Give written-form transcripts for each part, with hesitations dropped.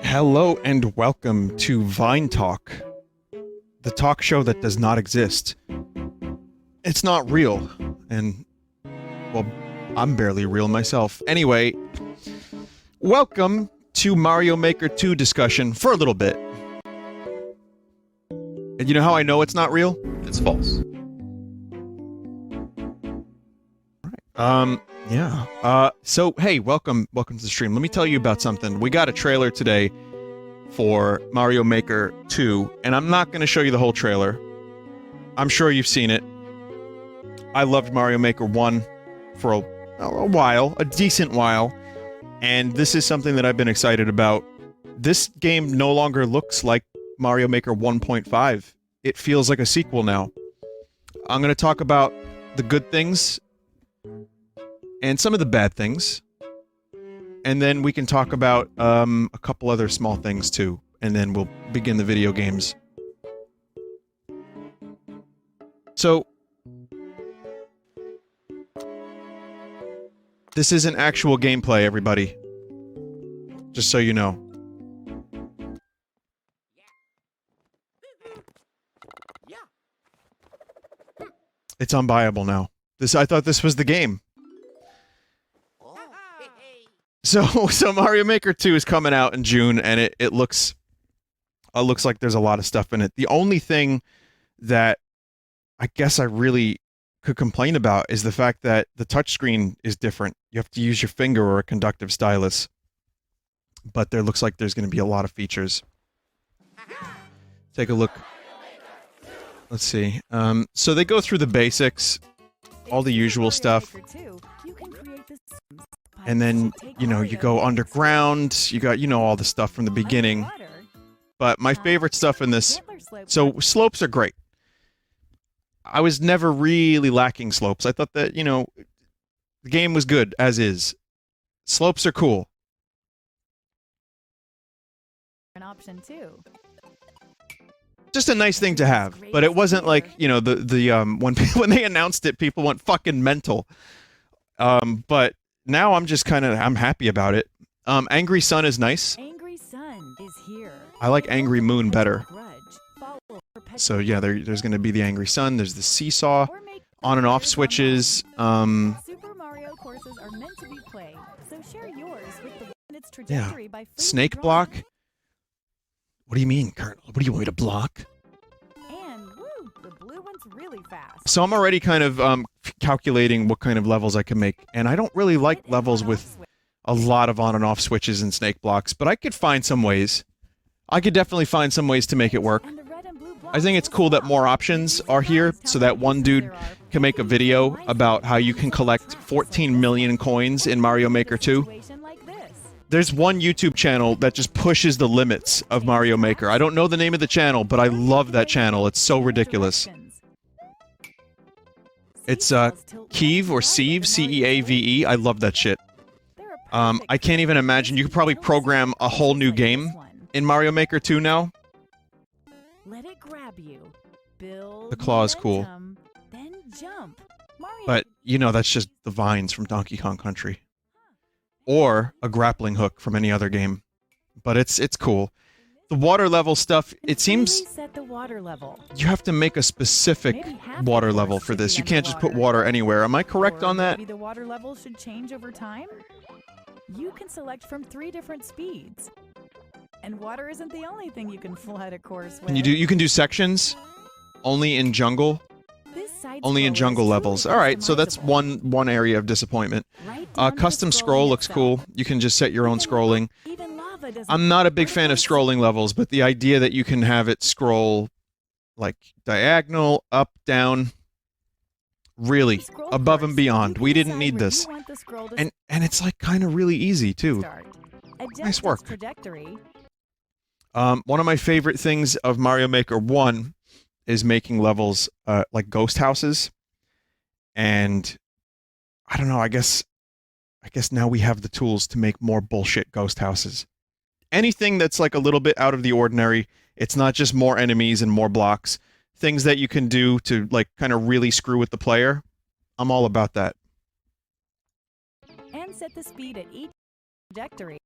Hello and welcome to VineTalk, the talk show that does not exist. It's not real, and, well, I'm barely real myself. Anyway, welcome to Mario Maker 2 discussion for a little bit. And you know how I know it's not real? It's false. So, hey, welcome to the stream. Let me tell you about something. We got a trailer today for Mario Maker 2, and I'm not going to show you the whole trailer. I'm sure you've seen it. I loved Mario Maker 1 for a while, a decent while, and this is something that I've been excited about. This game no longer looks like Mario Maker 1.5. It feels like a sequel now. I'm going to talk about the good things and some of the bad things, and then we can talk about a couple other small things too, and then we'll begin the video games. So, this isn't actual gameplay, everybody. Just so you know. It's unbuyable now. I thought this was the game. So Mario Maker 2 is coming out in June, and it looks like there's a lot of stuff in it. The only thing that I guess I really could complain about is the fact that the touchscreen is different. You have to use your finger or a conductive stylus. But there looks like there's going to be a lot of features. Take a look. Let's see. So they go through the basics, all the usual stuff. And then, you know, you go underground, you got, you know, all the stuff from the beginning. But my favorite stuff in this... So, slopes are great. I was never really lacking slopes. I thought that, you know, the game was good, as is. Slopes are cool. An option too. Just a nice thing to have. But it wasn't like, you know, when they announced it, people went fucking mental. But... Now I'm just I'm happy about it. Angry Sun is nice. Angry Sun is here. I like Angry Moon better. So yeah, there's gonna be the Angry Sun, there's the seesaw, on and off switches, Super Mario courses are meant to be played, so share yours with the one its trajectory by snake block. What do you mean, Colonel? What do you want me to block? And woo, the blue one's really fast. So I'm already kind of calculating what kind of levels I can make, and I don't really like levels with a lot of on and off switches and snake blocks, but I could find some ways. I could definitely find some ways to make it work. I think it's cool that more options are here, so that one dude can make a video about how you can collect 14 million coins in Mario Maker 2. There's one YouTube channel that just pushes the limits of Mario Maker. I don't know the name of the channel, but I love that channel. It's so ridiculous. It's Keeve or Sieve, C-E-A-V-E. I love that shit. I can't even imagine. You could probably program a whole new game in Mario Maker 2 now. Let it grab you. Build the claw is cool. Then jump. But, you know, that's just the vines from Donkey Kong Country. Or a grappling hook from any other game. But it's cool. The water level stuff, it seems set the water level. You have to make a specific water level for this. You can't just put water anywhere. Am I correct on that? Maybe the water level should change over time? You can select from 3 different speeds. And water isn't the only thing you can flood a course with. You can do sections only in jungle? Only in jungle levels. Alright, so that's one area of disappointment. Custom scroll looks cool. You can just set your own scrolling. I'm not a big fan of scrolling levels, but the idea that you can have it scroll like diagonal, up, down, really, above and beyond. We didn't need this. And it's like kind of really easy too. Nice work. One of my favorite things of Mario Maker 1 is making levels like ghost houses. And I don't know, I guess now we have the tools to make more bullshit ghost houses. Anything that's like a little bit out of the ordinary, it's not just more enemies and more blocks. Things that you can do to like kind of really screw with the player. I'm all about that. And set the speed at each trajectory.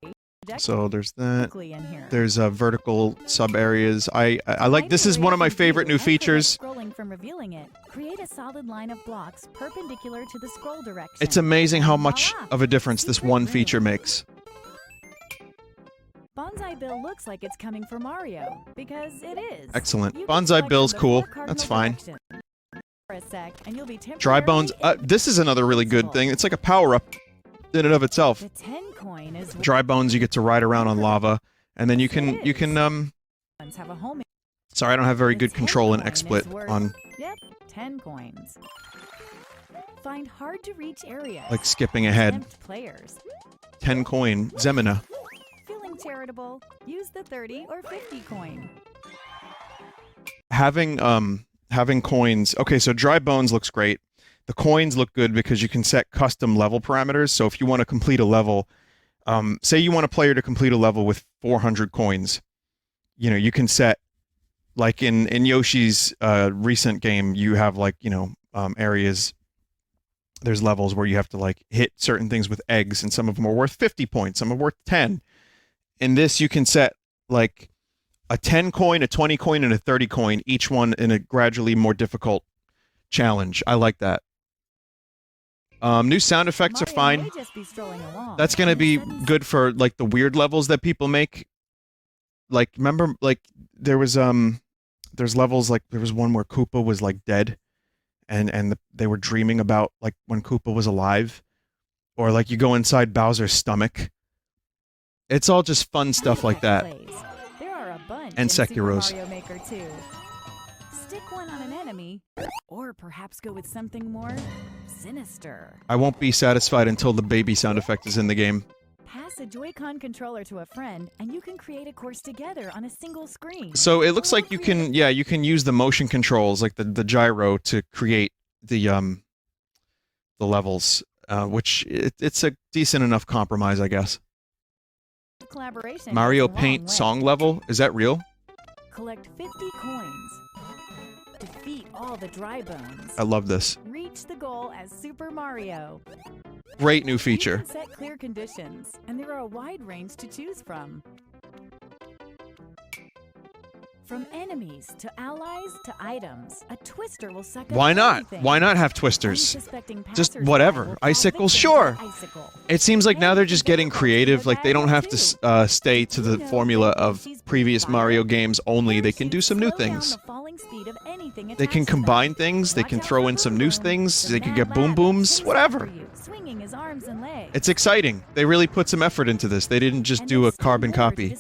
So there's that. In here. There's vertical sub areas. I like, this is one of my favorite new features. Scrolling from revealing it. Create a solid line of blocks perpendicular to the scroll direction. It's amazing how much of a difference this one feature makes. Bonsai Bill looks like it's coming for Mario, because it is. Excellent. Bonsai Bill's cool. That's fine. For a sec, and you'll be Dry bones. This is another really good thing. It's like a power-up in and of itself. The 10 coin is Dry bones, you get to ride around on lava, and then you can have a home. Sorry, I don't have very good control in XSplit on. Yep, 10 coins. Find hard to reach areas. Like skipping ahead. Players. 10 coin Zemina. Feeling charitable? Use the 30 or 50 coin. Having coins. Okay, so dry bones looks great. The coins look good because you can set custom level parameters. So if you want to complete a level, say you want a player to complete a level with 400 coins, you know, you can set, like in Yoshi's recent game, you have like, you know, areas, there's levels where you have to like hit certain things with eggs, and some of them are worth 50 points, some are worth 10. In this, you can set like a 10 coin, a 20 coin, and a 30 coin, each one in a gradually more difficult challenge. I like that. New sound effects are fine. That's gonna be good for like the weird levels that people make. Like, remember, like there was there's levels, like there was one where Koopa was like dead, and they were dreaming about like when Koopa was alive, or like you go inside Bowser's stomach. It's all just fun stuff like that. There are a bunch and in Sekiro's. Super Mario Maker 2. Stick one on an enemy, or perhaps go with something more sinister. I won't be satisfied until the baby sound effect is in the game. Pass a Joy-Con controller to a friend, and you can create a course together on a single screen. So it looks like you can, yeah, you can use the motion controls, like the gyro, to create the levels, which it's a decent enough compromise, I guess. Collaboration. Mario Paint song level, is that real? Collect 50 coins. Defeat all the dry bones. I love this. Reach the goal as Super Mario. Great new feature. You can set clear conditions, and there are a wide range to choose from. From enemies to allies to items, a twister will suck up Why not? everything. Why not have twisters? Just whatever. Icicles, sure. It seems like now they're just getting creative. Like they don't have to stay to the formula of previous Mario games only. They can do some new things. They can combine things. They can throw in some new things. They can get boom booms. Whatever. It's exciting. They really put some effort into this. They didn't just do a carbon copy.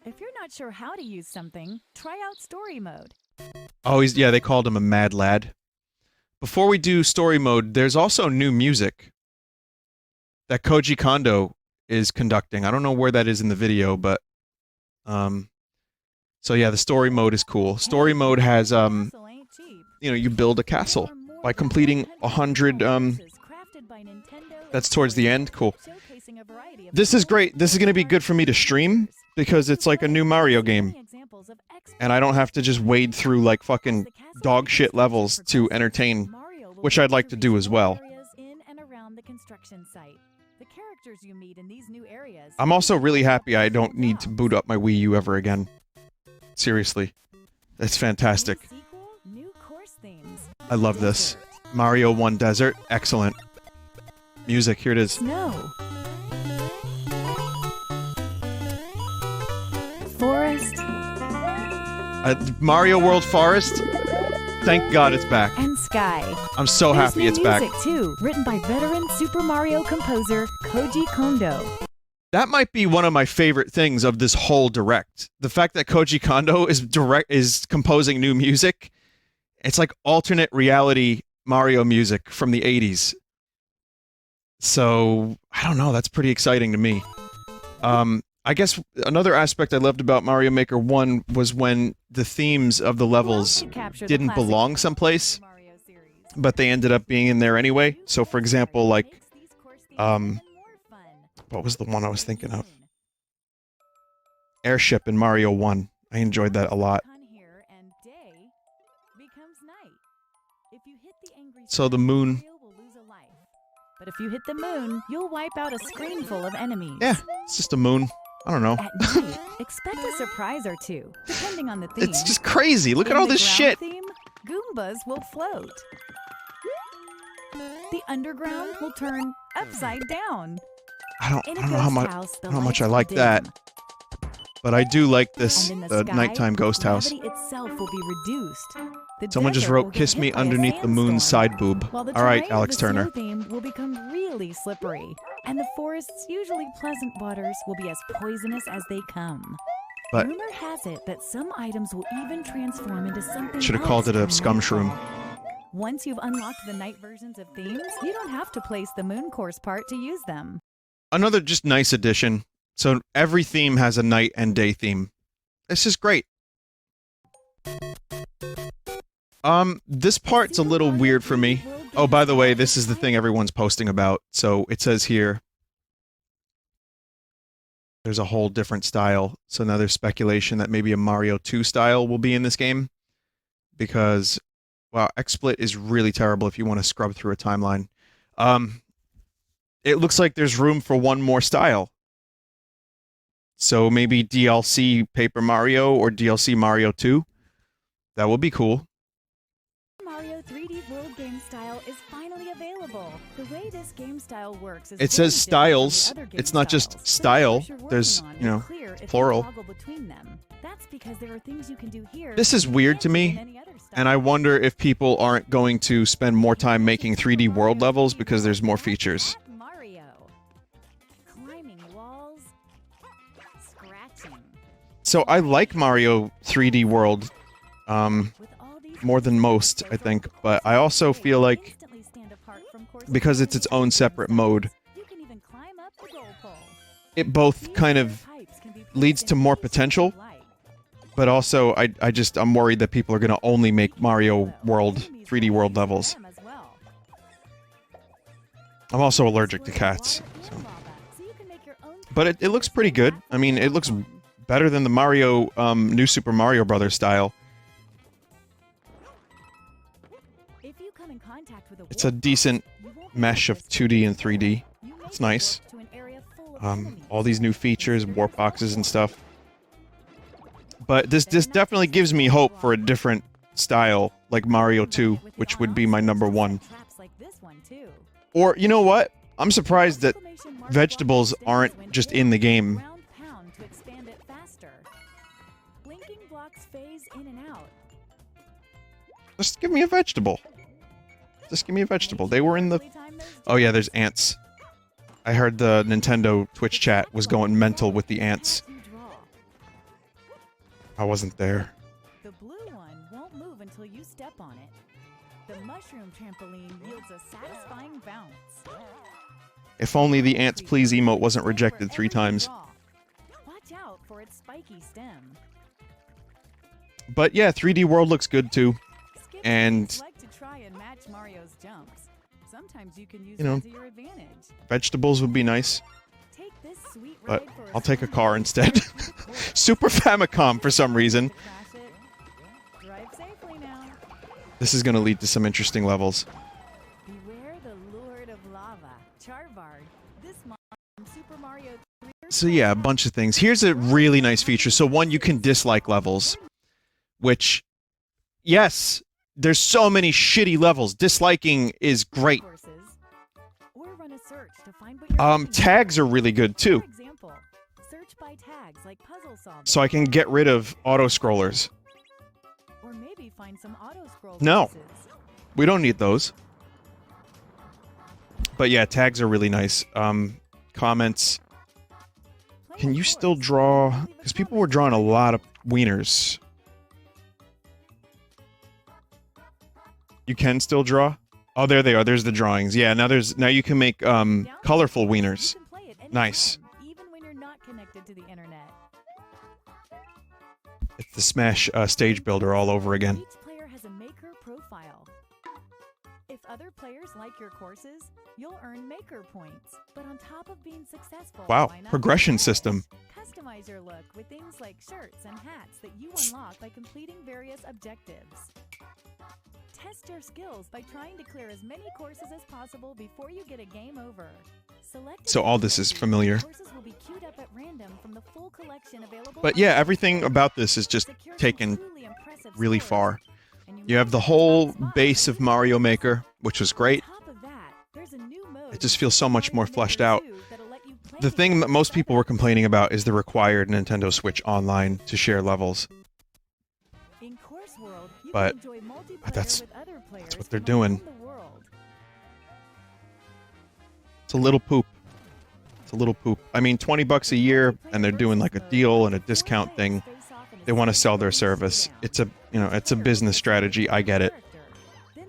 If you're not sure how to use something, try out story mode. Oh, yeah, they called him a mad lad. Before we do story mode, there's also new music that Koji Kondo is conducting. I don't know where that is in the video, but so yeah, the story mode is cool. Story mode has you know, you build a castle by completing 100 that's towards the end. Cool. This is great. This is going to be good for me to stream because it's like a new Mario game. And I don't have to just wade through like fucking dog shit levels to entertain, which I'd like to do as well. I'm also really happy I don't need to boot up my Wii U ever again. Seriously. It's fantastic. I love this. Mario 1 Desert. Excellent. Music, here it is. Snow. Forest. Mario World Forest. Thank God it's back. And sky. I'm so happy it's back. Music too, written by veteran Super Mario composer Koji Kondo. That might be one of my favorite things of this whole direct. The fact that Koji Kondo is composing new music. It's like alternate reality Mario music from the 80s. So, I don't know, that's pretty exciting to me. I guess another aspect I loved about Mario Maker 1 was when the themes of the levels didn't belong someplace, but they ended up being in there anyway. So, for example, like, what was the one I was thinking of? Airship in Mario 1. I enjoyed that a lot. So the moon But if you hit the moon, you'll wipe out a screen full of enemies. Yeah, it's just a moon. I don't know. At night, expect a surprise or two, depending on the theme. It's just crazy. Look at In all the this ground shit. Theme, Goombas will float. The underground will turn upside down. I don't In a know how ghost much house, the how much lights I will like dim. that, but I do like this And in the sky, nighttime ghost house. gravity itself will be reduced. The Someone just desert will wrote, get "Kiss hit me by a underneath the moon's sandstorm, side boob." while the All right, terrain Alex of the Turner. snow theme will become really slippery, and the forest's usually pleasant waters will be as poisonous as they come. But Rumor has it that some items will even transform into something should have else called it a during scum shroom. nightfall. Once you've unlocked the night versions of themes, you don't have to place the moon course part to use them. Another just nice addition. So every theme has a night and day theme. This is great. This part's a little weird for me. Oh, by the way, this is the thing everyone's posting about. So it says here, there's a whole different style. So now there's speculation that maybe a Mario 2 style will be in this game. Because, wow, XSplit is really terrible if you want to scrub through a timeline. It looks like there's room for one more style. So maybe DLC Paper Mario or DLC Mario 2. That would be cool. Mario 3D World game style is finally available. The way this game style works is It says very different styles. from the other game It's not just styles. style. The features There's, you're working you on know, are clear if you plural. toggle between them. That's because there are things you can do here This is that you weird can't to do me, in any other style. and I wonder if people aren't going to spend more time making 3D world levels because there's more features. Mario. Climbing walls. Scratching. So I like Mario 3D World With all these more than most, I think, but I also feel like instantly stand apart from courses because it's its own separate mode, you can even climb up the goal pole. it both kind of leads to more potential, but also I'm worried that people are going to only make Mario World 3D World levels. I'm also allergic to cats. So. But it looks pretty good. I mean, it looks better than the Mario, New Super Mario Brothers style. It's a decent mesh of 2D and 3D. It's nice. All these new features, warp boxes and stuff. But this definitely gives me hope for a different style, like Mario 2, which would be my #1. Or, you know what? I'm surprised that vegetables aren't just in the game. Just give me a vegetable. Just give me a vegetable. They were in the... Oh yeah, there's ants. I heard the Nintendo Twitch chat was going mental with the ants. I wasn't there. The blue one won't move until you step on it. The mushroom trampoline yields a satisfying bounce. If only the ants please emote wasn't rejected 3 times. Watch out for its spiky stem. But yeah, 3D World looks good too. Skip And games like to try and match Mario's jumps. Sometimes you can use you know, that to your advantage. vegetables would be nice, Take this sweet but ride for I'll take a spin. car instead. Super Famicom for some reason. Crash it. Drive safely now. This is gonna lead to some interesting levels. Beware the Lord of Lava, Charbard. This mod from Super Mario 3. So yeah, a bunch of things. Here's a really nice feature. So one, you can dislike levels, which, yes, there's so many shitty levels. Disliking is great. Courses, or run a search to find what you're looking Tags for. are really good too. For example, search by tags like puzzle solving. So I can get rid of auto-scrollers. Or maybe find some auto-scroll No. courses. We don't need those. But yeah, tags are really nice. Comments. Play Can a you course still and draw? leave a Because people were comment. drawing a lot of wieners. You can still draw? Oh, there they are. There's the drawings. Yeah, now you can make Download colorful it. You wieners. can play it Nice. anytime, even when you're not connected to the internet. It's the Smash stage builder all over again. Each player has a maker profile. If other players like your courses, you'll earn maker points. But on top of being successful, Wow, why not progression be system. honest? Customize your look with things like shirts and hats that you unlock by completing various objectives. Test your skills by trying to clear as many courses as possible before you get a game over. So all this is familiar. Courses will be queued up at random from the full collection available. But yeah, everything about this is just taken really far. You have the whole base of Mario Maker, which was great. It just feels so much more fleshed out. The thing that most people were complaining about is the required Nintendo Switch Online to share levels. But that's what they're doing. It's a little poop. It's a little poop. I mean, $20 a year, and they're doing like a deal and a discount thing. They want to sell their service. It's a, you know, it's a business strategy. I get it.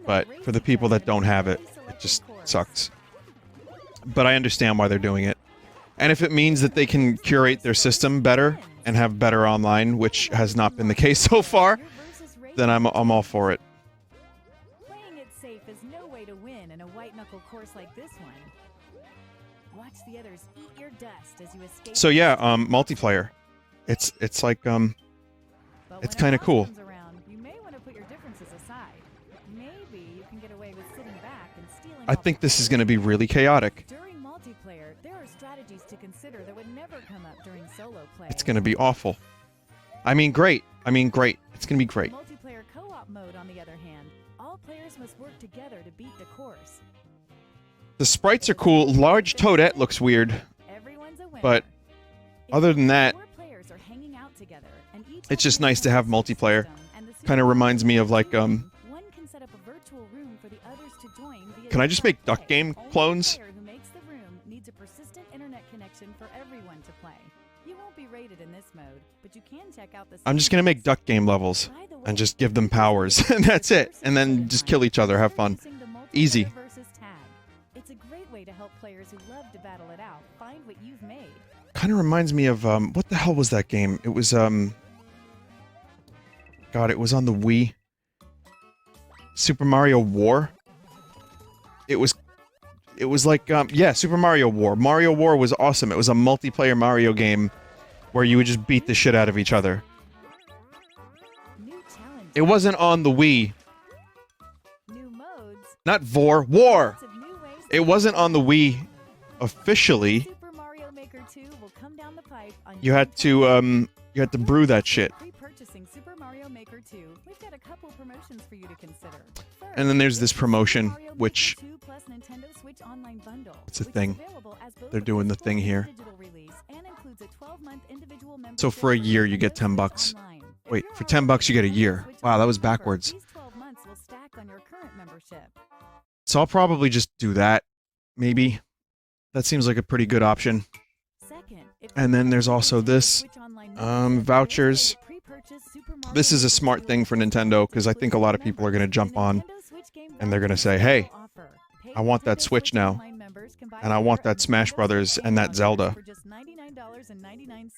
But for the people that don't have it, it just sucks. But I understand why they're doing it. And if it means that they can curate their system better and have better online, which has not been the case so far, then I'm all for it. Playing it safe is no way to win in a white-knuckle course like this one. Watch the others eat your dust as you escape. So yeah, multiplayer. It's like it's kind of cool. You may want to put your differences aside. Maybe you can get away with sitting back and stealing. I think this is going to be really chaotic. During multiplayer, there are strategies to consider that would never come up during solo play. It's going to be awful. I mean, great. It's going to be great. Multiplayer co-op mode, on the other hand, all players must work together to beat the course. The sprites are cool. Large Toadette looks weird. Everyone's a winner. But other than that, Four players are hanging out together, and each it's just one nice to have has a multiplayer. system, and the Kind of reminds me of like One can set up a virtual room for the others to join via Can I just make Duck Game Only the clones? player who makes the room needs a persistent internet connection for everyone to play. You won't be rated in this mode, but you can check out the I'm just going to make Duck Game levels By the way, and just give them powers, and that's it. And then just kill each other, have fun. Introducing the multiplayer Easy. versus tag. It's a great way to help players who love to battle it out find what you've made. Kind of reminds me of what the hell was that game? It was God, it was on the Wii. Super Mario War. It was like yeah, Super Mario War. Mario War was awesome. It was a multiplayer Mario game where you would just beat the shit out of each other. New challenges, It wasn't on the Wii. new modes, Not War. War. lots of new ways to It wasn't on the Wii officially. Super Mario Maker 2 will come down the pipe on You had to brew that shit. Pre-purchasing Super Mario Maker 2, we've got a couple promotions for you to consider. And then there's this promotion, Mario Maker which 2 plus Nintendo Switch Online Bundle. It's a which is thing. available as both They're a doing the physical thing and here. digital release, and includes a 12-month individual So for a membership year, you Nintendo get $10 Switch bucks. Online. If Wait, you're for already $10 you get a a year. Switch Wow, that was Online member, backwards. These 12 months will stack on your current membership. So I'll probably just do that. Maybe. That seems like a pretty good option. Second, if And then there's also this, Switch Online membership, vouchers. there's a way to pre-purchase Super Mario This is a Maker smart 2 thing for Nintendo, because I think a lot of people are going to jump on, and they're going to say, hey, I want that Switch now, and I want that Smash Brothers and that Zelda. For just $99.99.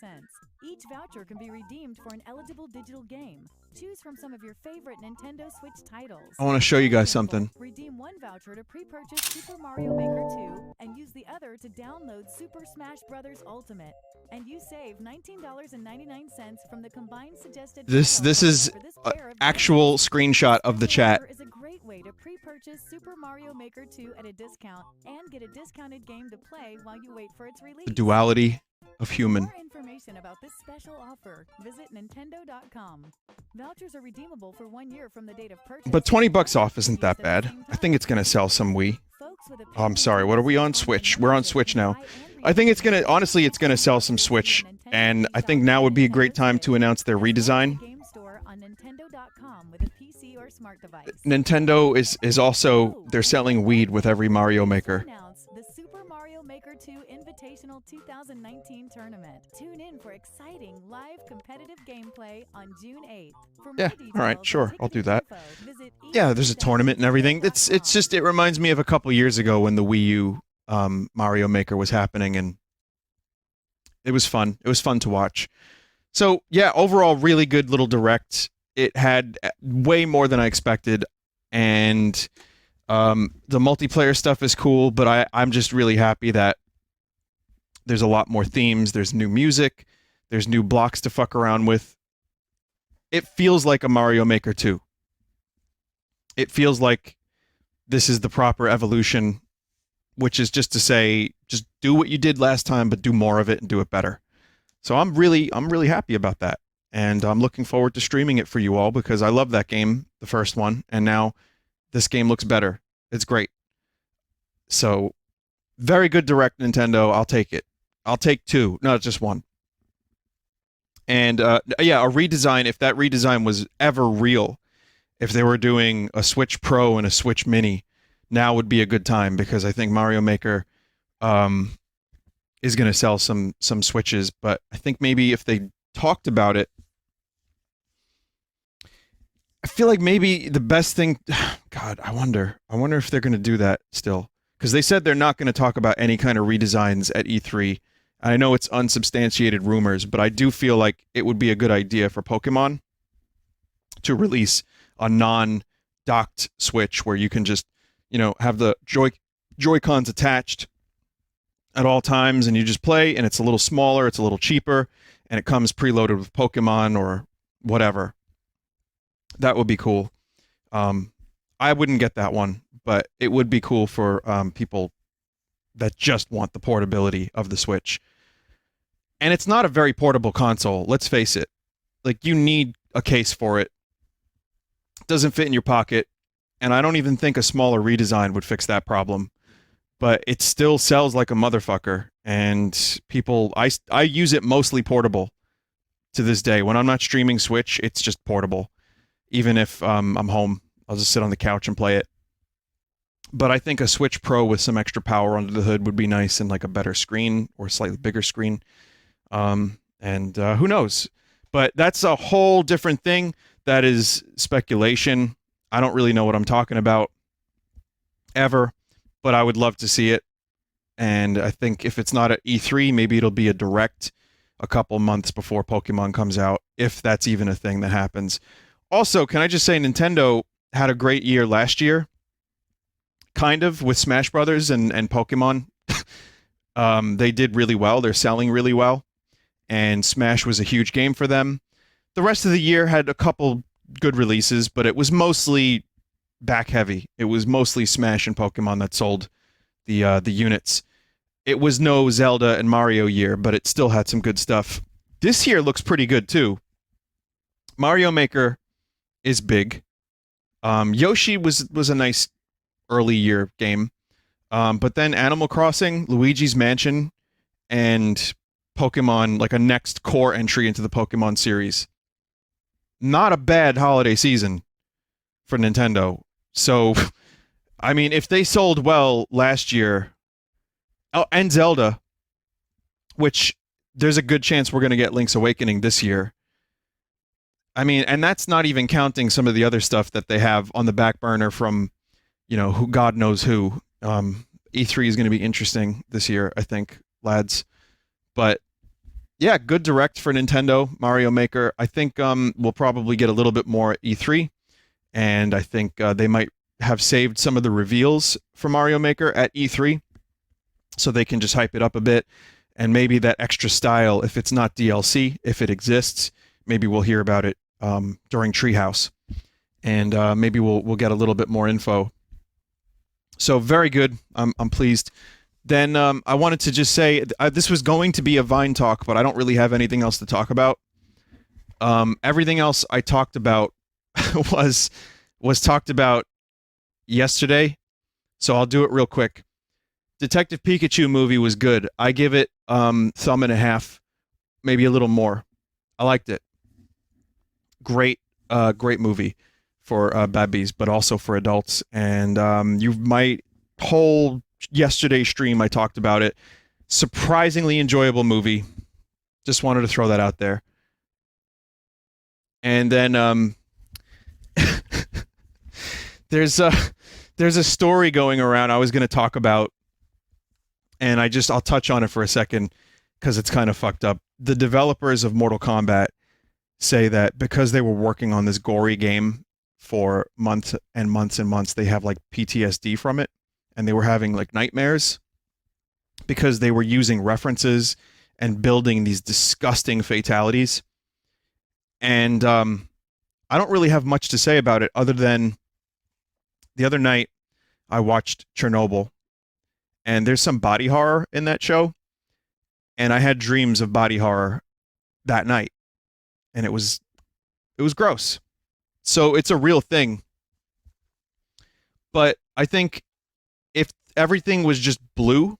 Each voucher can be redeemed for an eligible digital game. Choose from some of your favorite Nintendo Switch titles. I want to show you guys something. Redeem one voucher to pre-purchase Super Mario Maker 2 and use the other to download Super Smash Bros. Ultimate. And you save $19.99 from the combined suggested This is for this a pair of actual devices. screenshot of the chat. Is a great way to pre-purchase Super Mario Maker 2 at a discount and get a discounted game to play while you wait for its release. The duality of For human. more information about this special offer, visit Nintendo.com. Vouchers are redeemable for 1 year from the date of purchase. But $20 off isn't that bad. I think it's going to sell some Wii. Oh, I'm sorry, what are we on? Switch. We're on Switch now. I think it's going to, honestly, it's going to sell some Switch. And I think now would be a great time to announce their redesign. Game store on Nintendo.com with a PC or smart device. Nintendo is also, they're selling weed with every Mario Maker. Announce the Super Mario Maker 2 Invitational 2019 tournament. Tune in for exciting live competitive gameplay on June 8th. For Yeah, more all right, details sure, and I'll do ticketing that. info, visit Yeah, there's a tournament and everything. It's just, it reminds me of a couple years ago when the Wii U Mario Maker was happening, and it was fun. It was fun to watch. So yeah, overall, really good little direct. It had way more than I expected, and the multiplayer stuff is cool. But I'm just really happy that there's a lot more themes. There's new music. There's new blocks to fuck around with. It feels like a Mario Maker 2. it feels like this is the proper evolution, which is just to say, just do what you did last time, but do more of it and do it better. So I'm really happy about that. And I'm looking forward to streaming it for you all because I love that game, the first one, and now this game looks better. It's great. So very good direct, Nintendo. I'll take it. I'll take two, not just one. And yeah, a redesign, if that redesign was ever real, if they were doing a Switch Pro and a Switch Mini, now would be a good time because I think Mario Maker um, is going to sell some Switches. But I think maybe if they talked about it, I feel like maybe the best thing. God, I wonder. I wonder if they're going to do that still because they said they're not going to talk about any kind of redesigns at E3. I know it's unsubstantiated rumors, but I do feel like it would be a good idea for Pokemon to release a non-docked Switch where you can just, have the Joy-Cons attached at all times and you just play, and it's a little smaller, it's a little cheaper, and it comes preloaded with Pokemon or whatever. That would be cool. I wouldn't get that one, but it would be cool for people that just want the portability of the Switch. And it's not a very portable console, let's face it. Like, you need a case for it. It doesn't fit in your pocket, and I don't even think a smaller redesign would fix that problem. But it still sells like a motherfucker, and people, I use it mostly portable to this day. When I'm not streaming Switch, it's just portable. Even if I'm home, I'll just sit on the couch and play it. But I think a Switch Pro with some extra power under the hood would be nice and like a better screen or a slightly bigger screen. And who knows? But that's a whole different thing. That is speculation. I don't really know what I'm talking about ever, but I would love to see it. And I think if it's not at E3, maybe it'll be a direct a couple months before Pokemon comes out, if that's even a thing that happens. Also, can I just say Nintendo had a great year last year, kind of, with Smash Brothers and Pokemon. They did really well. They're selling really well. And Smash was a huge game for them. The rest of the year had a couple good releases, but it was mostly back heavy. It was mostly Smash and Pokemon that sold the units. It was no Zelda and Mario year, but it still had some good stuff. This year looks pretty good too. Mario Maker is big. Yoshi was a nice early year game. But then Animal Crossing, Luigi's Mansion, and Pokemon, like a next core entry into the Pokemon series. Not a bad holiday season for Nintendo. So, I mean, if they sold well last year, oh, and Zelda, which there's a good chance we're going to get Link's Awakening this year. I mean, and that's not even counting some of the other stuff that they have on the back burner from, who God knows who. E3 is going to be interesting this year, I think, lads. But yeah, good direct for Nintendo, Mario Maker. I think we'll probably get a little bit more at E3, and I think they might have saved some of the reveals for Mario Maker at E3, so they can just hype it up a bit, and maybe that extra style, if it's not DLC, if it exists, maybe we'll hear about it during Treehouse, and maybe we'll get a little bit more info. So very good. I'm pleased. Then I wanted to just say this was going to be a VineTalk, but I don't really have anything else to talk about. Everything else I talked about was talked about yesterday, so I'll do it real quick. Detective Pikachu movie was good. I give it thumb and a half, maybe a little more. I liked it. Great movie for babies, but also for adults. And my whole yesterday stream, I talked about it. Surprisingly enjoyable movie. Just wanted to throw that out there. And then there's a story going around I was going to talk about, and I'll touch on it for a second because it's kind of fucked up. The developers of Mortal Kombat say that because they were working on this gory game for months and months and months, they have like PTSD from it, and they were having like nightmares because they were using references and building these disgusting fatalities. And I don't really have much to say about it other than the other night I watched Chernobyl, and there's some body horror in that show, and I had dreams of body horror that night, and it was gross. So it's a real thing. But I think if everything was just blue,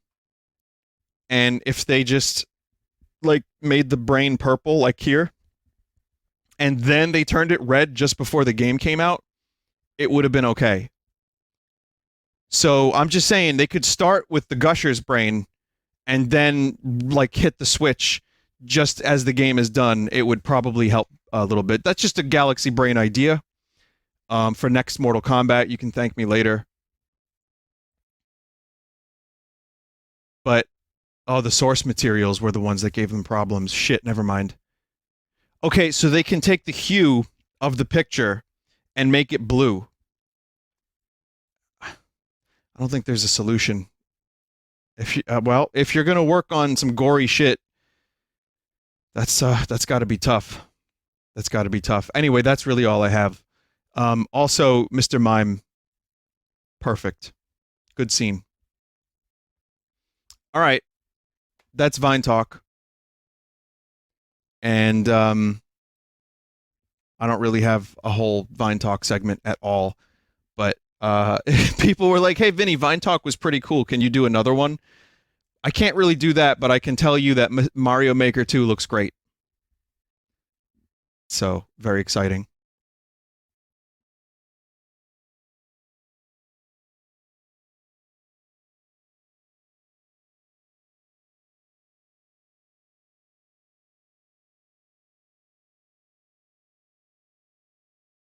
and if they just like made the brain purple like here, and then they turned it red just before the game came out, it would have been okay. So I'm just saying they could start with the Gusher's brain and then like hit the switch just as the game is done. It would probably help a little bit. That's just a Galaxy Brain idea. For next Mortal Kombat, you can thank me later. But the source materials were the ones that gave them problems. Shit, never mind. Okay, so they can take the hue of the picture and make it blue. I don't think there's a solution. If you're gonna work on some gory shit, that's got to be tough. That's got to be tough. Anyway, that's really all I have. Also, Mr. Mime, perfect, good scene. All right, that's VineTalk, and I don't really have a whole VineTalk segment at all. But people were like, "Hey, Vinny, VineTalk was pretty cool. Can you do another one?" I can't really do that, but I can tell you that Mario Maker 2 looks great. So, very exciting.